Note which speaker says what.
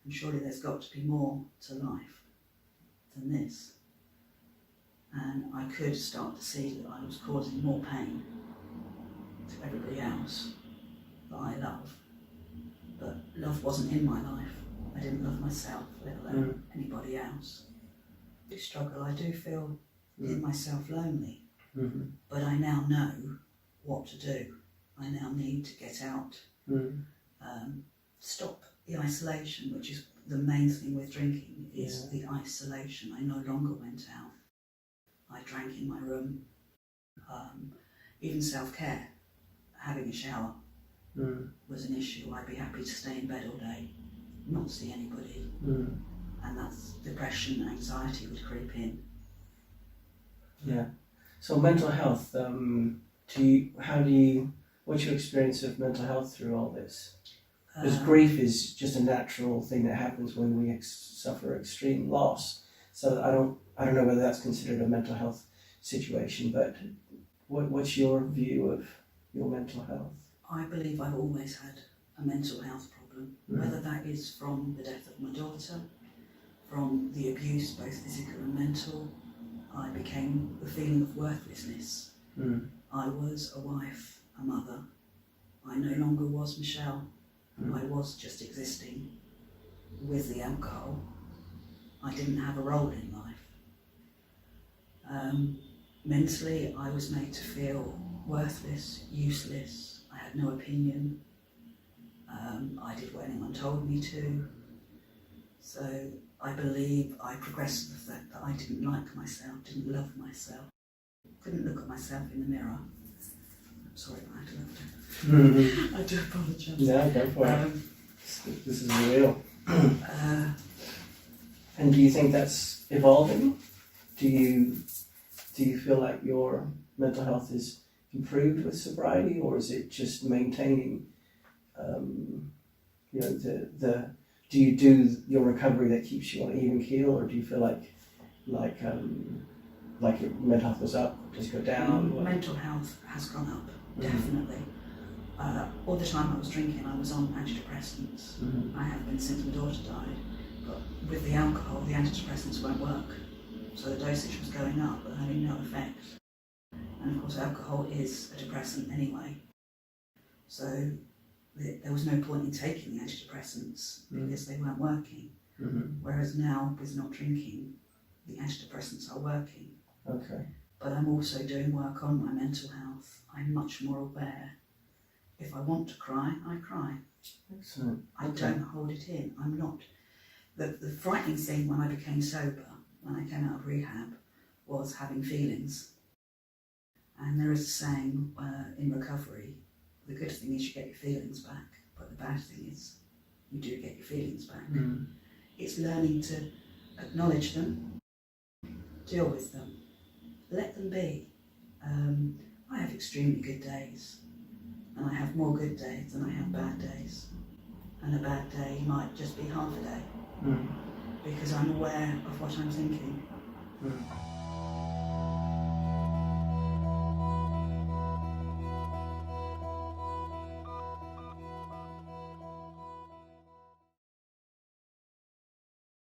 Speaker 1: and surely there's got to be more to life than this. And I could start to see that I was causing more pain to everybody else that I love. But love wasn't in my life. I didn't love myself, let alone anybody else. I do struggle, I do feel in myself lonely. But I now know what to do. I now need to get out, stop the isolation, which is the main thing with drinking, is the isolation. I no longer went out. I drank in my room. Even self-care, having a shower was an issue. I'd be happy to stay in bed all day, not see anybody. And that's depression, anxiety would creep in.
Speaker 2: Yeah. So mental health, what's your experience of mental health through all this? Because grief is just a natural thing that happens when we suffer extreme loss. So I don't know whether that's considered a mental health situation, but what's your view of your mental health?
Speaker 1: I believe I've always had a mental health problem, whether that is from the death of my daughter, from the abuse, both physical and mental. I became the feeling of worthlessness. I was a wife, a mother. I no longer was Michelle. I was just existing with the alcohol. I didn't have a role in life. Mentally, I was made to feel worthless, useless. I had no opinion. I did what anyone told me to. So I believe I progressed to the fact that I didn't like myself, didn't love myself, couldn't look at myself in the mirror. I'm sorry if I interrupted. I do apologise.
Speaker 2: No, go for it. This is real. And do you think that's evolving? Do you feel like your mental health is improved with sobriety, or is it just maintaining? Do you do your recovery that keeps you on an even keel, or do you feel like your mental health goes up, does it go down?
Speaker 1: Mental health has gone up, definitely. All the time I was drinking, I was on antidepressants. I have been since my daughter died, but with the alcohol, the antidepressants won't work. So the dosage was going up, but having no effect. And of course, alcohol is a depressant anyway. So there was no point in taking the antidepressants because they weren't working. Whereas now, with not drinking, the antidepressants are working.
Speaker 2: Okay.
Speaker 1: But I'm also doing work on my mental health. I'm much more aware. If I want to cry, I cry.
Speaker 2: Excellent.
Speaker 1: I don't hold it in. I'm not. The frightening thing when I became sober, when I came out of rehab, was having feelings. And there is a saying in recovery, the good thing is you get your feelings back, but the bad thing is you do get your feelings back. It's learning to acknowledge them, deal with them, let them be. I have extremely good days, and I have more good days than I have bad days. And a bad day might just be half a day, because I'm aware of what I'm thinking.